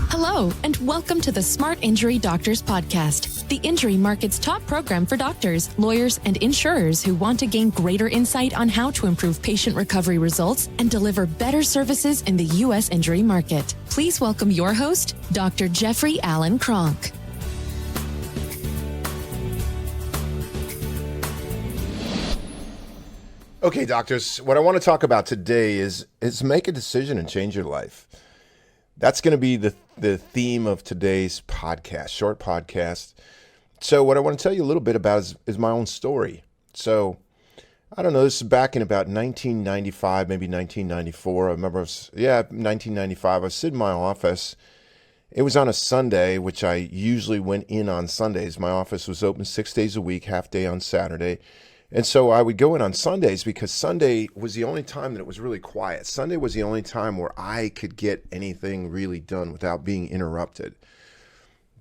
Hello, and welcome to the Smart Injury Doctors Podcast, the injury market's top program for doctors, lawyers, and insurers who want to gain greater insight on how to improve patient recovery results and deliver better services in the U.S. injury market. Please welcome your host, Dr. Jeffrey Allen Kronk. Okay, doctors, what I want to talk about today is make a decision and change your life. That's going to be the theme of today's podcast, short podcast. So what I want to tell you a little bit about is my own story. So I don't know, this is back in about 1995, maybe 1994. I remember, 1995. I was sitting in my office. It was on a Sunday, which I usually went in on Sundays. My office was open 6 days a week, half day on Saturday. And so I would go in on Sundays because Sunday was the only time that it was really quiet. Sunday was the only time where I could get anything really done without being interrupted.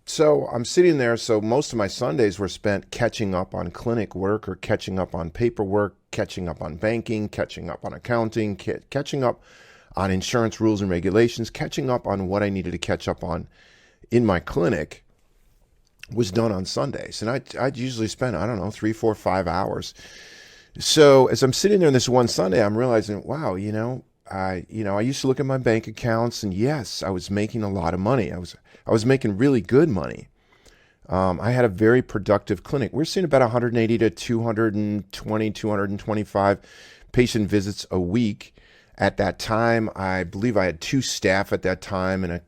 So I'm sitting there. So most of my Sundays were spent catching up on clinic work or catching up on paperwork, catching up on banking, catching up on accounting, catching up on insurance rules and regulations, catching up on what I needed to catch up on in my clinic was done on Sundays. And I'd usually spend, 3, 4, 5 hours. So as I'm sitting there on this one Sunday, I'm realizing, wow, I used to look at my bank accounts and yes, I was making a lot of money. I was making really good money. I had a very productive clinic. We're seeing about 180 to 220, 225 patient visits a week. At that time, I believe I had 2 staff at that time and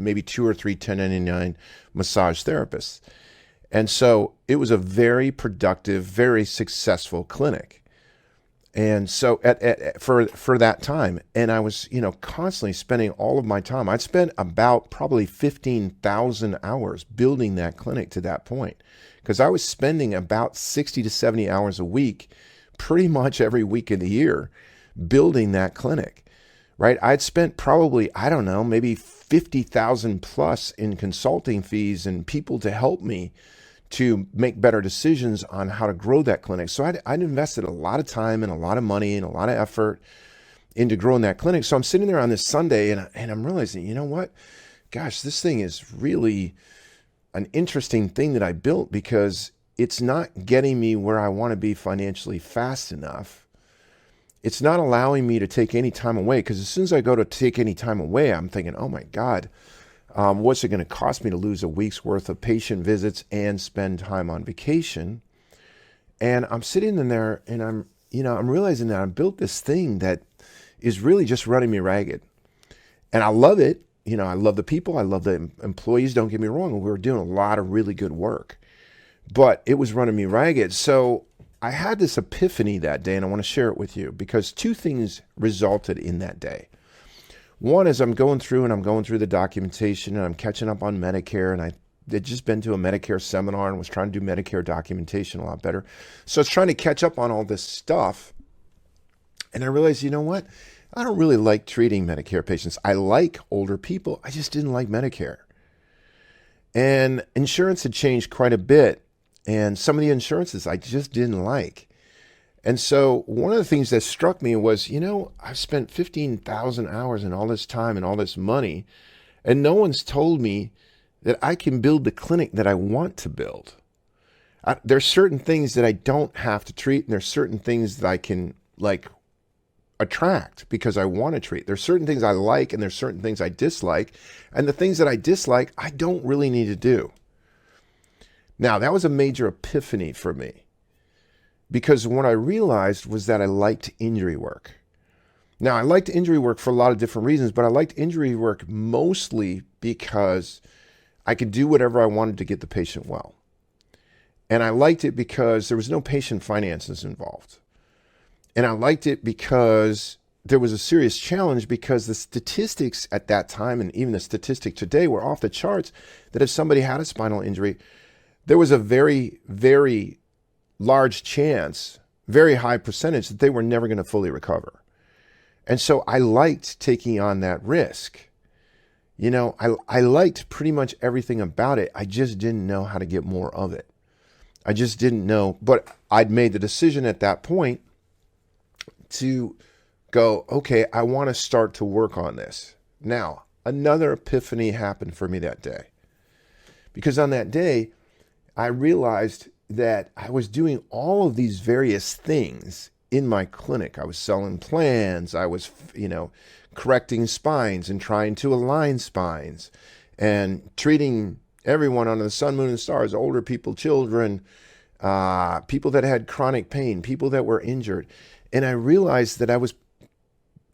maybe 2 or 3 1099 massage therapists. And so it was a very productive, very successful clinic. And so for that time, and I was, constantly spending all of my time. I'd spent about probably 15,000 hours building that clinic to that point, because I was spending about 60 to 70 hours a week, pretty much every week of the year, building that clinic. Right? I'd spent probably, maybe 50,000 plus in consulting fees and people to help me to make better decisions on how to grow that clinic. So I'd invested a lot of time and a lot of money and a lot of effort into growing that clinic. So I'm sitting there on this Sunday and I'm realizing, you know what? Gosh, this thing is really an interesting thing that I built, because it's not getting me where I want to be financially fast enough. It's not allowing me to take any time away, because as soon as I go to take any time away, I'm thinking, oh my God, what's it going to cost me to lose a week's worth of patient visits and spend time on vacation? And I'm sitting in there and I'm realizing that I built this thing that is really just running me ragged. And I love it. I love the people. I love the employees. Don't get me wrong. We were doing a lot of really good work, but it was running me ragged. So I had this epiphany that day, and I want to share it with you because 2 things resulted in that day. One is I'm going through the documentation, and I'm catching up on Medicare, and I had just been to a Medicare seminar and was trying to do Medicare documentation a lot better. So I was trying to catch up on all this stuff, and I realized, you know what? I don't really like treating Medicare patients. I like older people. I just didn't like Medicare. And insurance had changed quite a bit. And some of the insurances I just didn't like. And so one of the things that struck me was, I've spent 15,000 hours and all this time and all this money, and no one's told me that I can build the clinic that I want to build. There's certain things that I don't have to treat, and there's certain things that I can attract because I want to treat. There's certain things I like, and there's certain things I dislike. And the things that I dislike, I don't really need to do. Now, that was a major epiphany for me, because what I realized was that I liked injury work. Now, I liked injury work for a lot of different reasons, but I liked injury work mostly because I could do whatever I wanted to get the patient well. And I liked it because there was no patient finances involved. And I liked it because there was a serious challenge, because the statistics at that time, and even the statistic today, were off the charts, that if somebody had a spinal injury, there was a very, very large chance, very high percentage, that they were never going to fully recover. And so I liked taking on that risk. I liked pretty much everything about it. I just didn't know how to get more of it. I just didn't know. But I'd made the decision at that point to go, okay, I want to start to work on this. Now, another epiphany happened for me that day. Because on that day, I realized that I was doing all of these various things in my clinic. I was selling plans. I was, correcting spines and trying to align spines and treating everyone under the sun, moon, and stars, older people, children, people that had chronic pain, people that were injured. And I realized that I was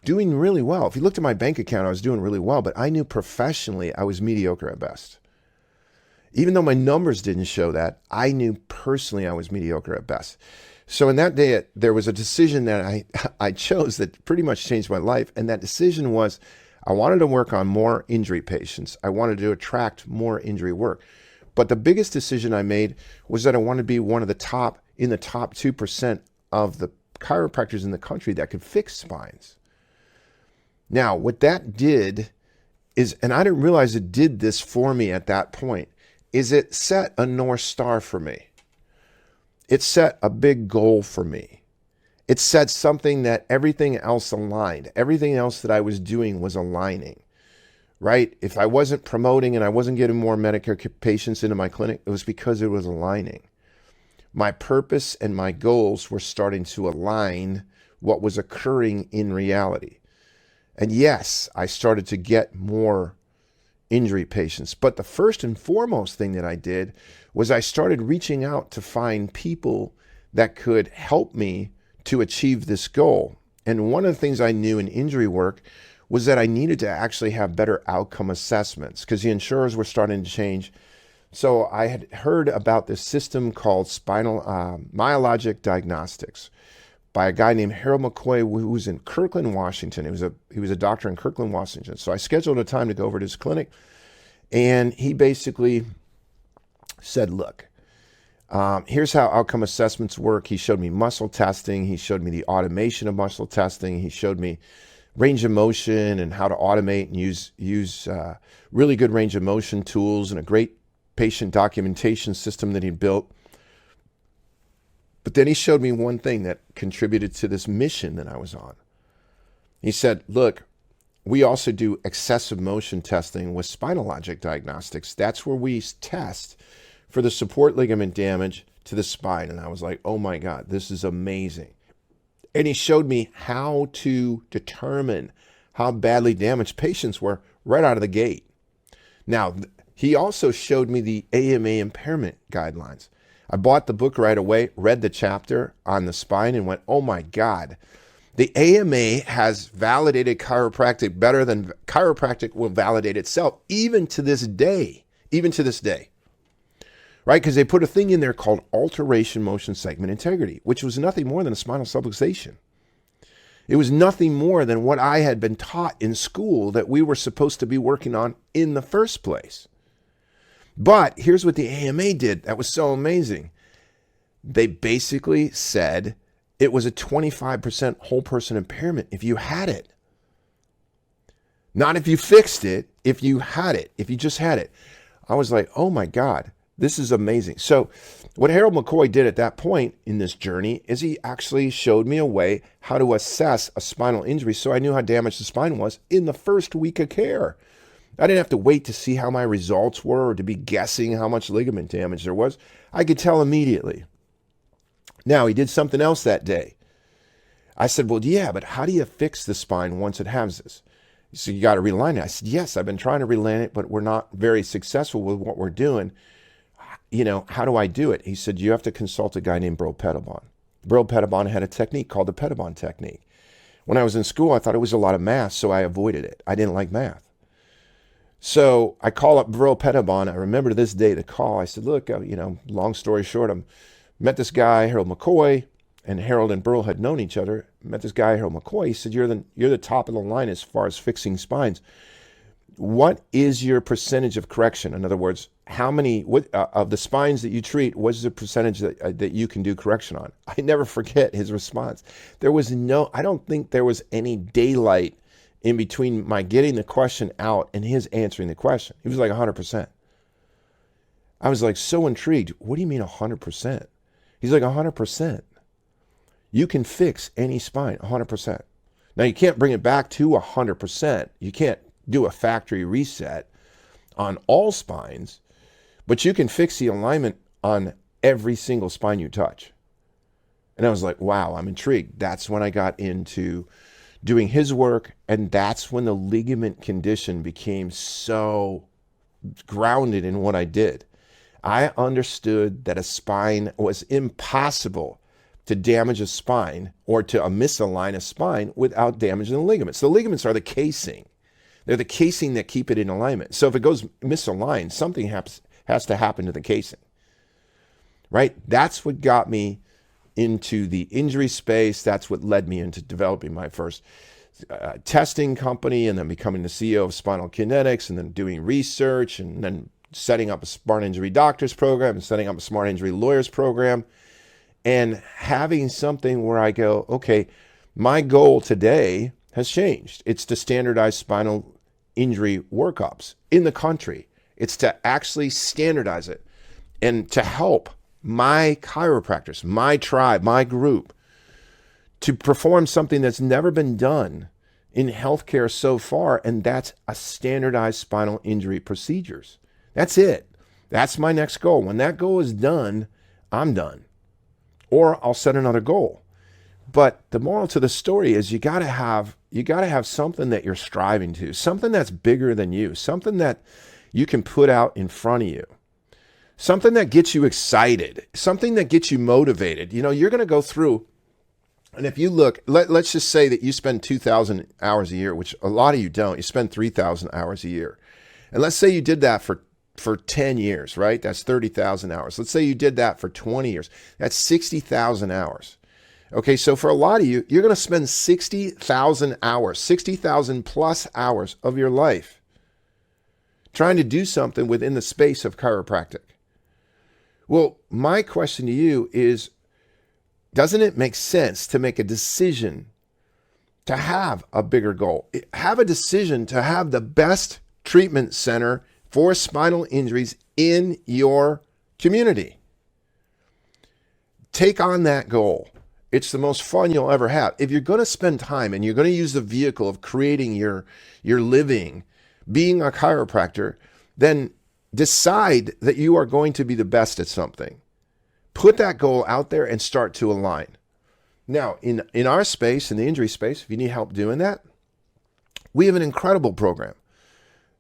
doing really well. If you looked at my bank account, I was doing really well, but I knew professionally I was mediocre at best. Even though my numbers didn't show that, I knew personally I was mediocre at best. So in that day, there was a decision that I chose that pretty much changed my life. And that decision was I wanted to work on more injury patients. I wanted to attract more injury work. But the biggest decision I made was that I wanted to be one of the top 2% of the chiropractors in the country that could fix spines. Now, what that did is, and I didn't realize it did this for me at that point, is it set a North Star for me. It set a big goal for me. It said something that everything else aligned. Everything else that I was doing was aligning, right? If I wasn't promoting and I wasn't getting more Medicare patients into my clinic, it was because it was aligning. My purpose and my goals were starting to align what was occurring in reality. And yes, I started to get more injury patients. But the first and foremost thing that I did was I started reaching out to find people that could help me to achieve this goal. And one of the things I knew in injury work was that I needed to actually have better outcome assessments because the insurers were starting to change. So I had heard about this system called spinal myologic diagnostics by a guy named Harold McCoy, who was in Kirkland, Washington. He was a doctor in Kirkland, Washington. So I scheduled a time to go over to his clinic, and he basically said, look, here's how outcome assessments work. He showed me muscle testing. He showed me the automation of muscle testing. He showed me range of motion and how to automate and use really good range of motion tools and a great patient documentation system that he built. But then he showed me one thing that contributed to this mission that I was on. He said, look, we also do excessive motion testing with Spinalogic Diagnostics. That's where we test for the support ligament damage to the spine. And I was like, oh my God, this is amazing. And he showed me how to determine how badly damaged patients were right out of the gate. Now, he also showed me the AMA impairment guidelines. I bought the book right away, read the chapter on the spine, and went, oh my God, the AMA has validated chiropractic better than chiropractic will validate itself, even to this day, right? Because they put a thing in there called alteration motion segment integrity, which was nothing more than a spinal subluxation. It was nothing more than what I had been taught in school that we were supposed to be working on in the first place. But here's what the AMA did that was so amazing. They basically said it was a 25% whole person impairment if you had it. Not if you fixed it, if you had it, if you just had it. I was like, oh my God, this is amazing. So what Harold McCoy did at that point in this journey is he actually showed me a way how to assess a spinal injury so I knew how damaged the spine was in the first week of care. I didn't have to wait to see how my results were or to be guessing how much ligament damage there was. I could tell immediately. Now, he did something else that day. I said, well, yeah, but how do you fix the spine once it has this? He said, you got to realign it. I said, yes, I've been trying to realign it, but we're not very successful with what we're doing. How do I do it? He said, you have to consult a guy named Bro Pettibon. Bro Pettibon had a technique called the Pettibon technique. When I was in school, I thought it was a lot of math, so I avoided it. I didn't like math. So I call up Bro Pettibon. I remember to this day the call. I said, look, long story short, I met this guy, Harold McCoy, and Harold and Burl had known each other. Met this guy, Harold McCoy. He said, you're the top of the line as far as fixing spines. What is your percentage of correction? In other words, how many of the spines that you treat, what's the percentage that you can do correction on? I never forget his response. I don't think there was any daylight in between my getting the question out and his answering the question. He was like 100%. I was like so intrigued. What do you mean 100%? He's like 100%. You can fix any spine 100%. Now you can't bring it back to 100%. You can't do a factory reset on all spines, but you can fix the alignment on every single spine you touch. And I was like, wow, I'm intrigued. That's when I got into doing his work, and that's when the ligament condition became so grounded in what I did. I understood that a spine was impossible to damage a spine or to misalign a spine without damaging the ligaments. The ligaments are the casing. They're the casing that keep it in alignment. So if it goes misaligned, something has to happen to the casing, right? That's what got me into the injury space. That's what led me into developing my first testing company, and then becoming the CEO of Spinal Kinetics, and then doing research, and then setting up a smart injury doctors program, and setting up a smart injury lawyers program, and having something where I go, okay, my goal today has changed. It's to standardize spinal injury workups in the country. It's to actually standardize it and to help my chiropractors, my tribe, my group, to perform something that's never been done in healthcare so far, and that's a standardized spinal injury procedures. That's it. That's my next goal. When that goal is done, I'm done. Or I'll set another goal. But the moral to the story is you gotta have something that you're striving to, something that's bigger than you, something that you can put out in front of you, something that gets you excited, something that gets you motivated. You know, you're gonna go through, and if you look, let's just say that you spend 2,000 hours a year, which a lot of you don't. You spend 3,000 hours a year. And let's say you did that for 10 years, right? That's 30,000 hours. Let's say you did that for 20 years. That's 60,000 hours. Okay, so for a lot of you, you're going to spend 60,000 hours, 60,000 plus hours of your life trying to do something within the space of chiropractic. Well, my question to you is, doesn't it make sense to make a decision to have a bigger goal? Have a decision to have the best treatment center for spinal injuries in your community. Take on that goal. It's the most fun you'll ever have. If you're going to spend time and you're going to use the vehicle of creating your living, being a chiropractor, then decide that you are going to be the best at something. Put that goal out there and start to align. Now, in our space, in the injury space, if you need help doing that, we have an incredible program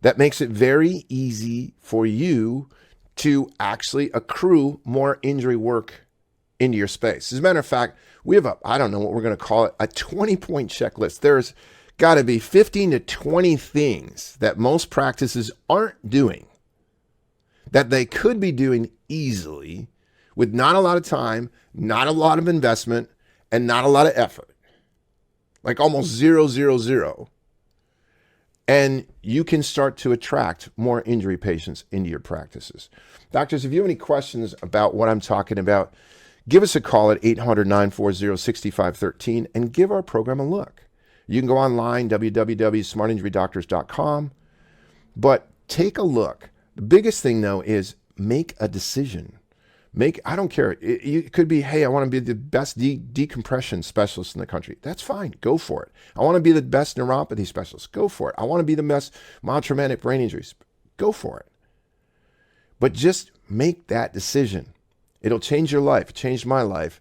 that makes it very easy for you to actually accrue more injury work into your space. As a matter of fact, we have I don't know what we're going to call it, a 20-point checklist. There's got to be 15 to 20 things that most practices aren't doing that they could be doing easily with not a lot of time, not a lot of investment, and not a lot of effort. Like almost 0. And you can start to attract more injury patients into your practices. Doctors, if you have any questions about what I'm talking about, give us a call at 800-940-6513 and give our program a look. You can go online, www.smartinjurydoctors.com, but take a look. The biggest thing, though, is make a decision. I don't care. It could be, hey, I want to be the best decompression specialist in the country. That's fine. Go for it. I want to be the best neuropathy specialist. Go for it. I want to be the best mild traumatic brain injuries. Go for it. But just make that decision. It'll change your life. It changed my life.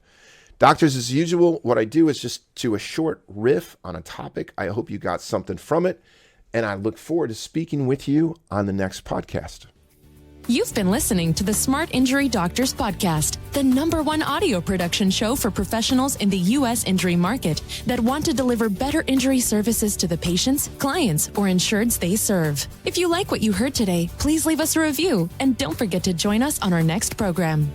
Doctors, as usual, what I do is just do a short riff on a topic. I hope you got something from it, and I look forward to speaking with you on the next podcast. You've been listening to the Smart Injury Doctors Podcast, the #1 audio production show for professionals in the U.S. injury market that want to deliver better injury services to the patients, clients, or insureds they serve. If you like what you heard today, please leave us a review and don't forget to join us on our next program.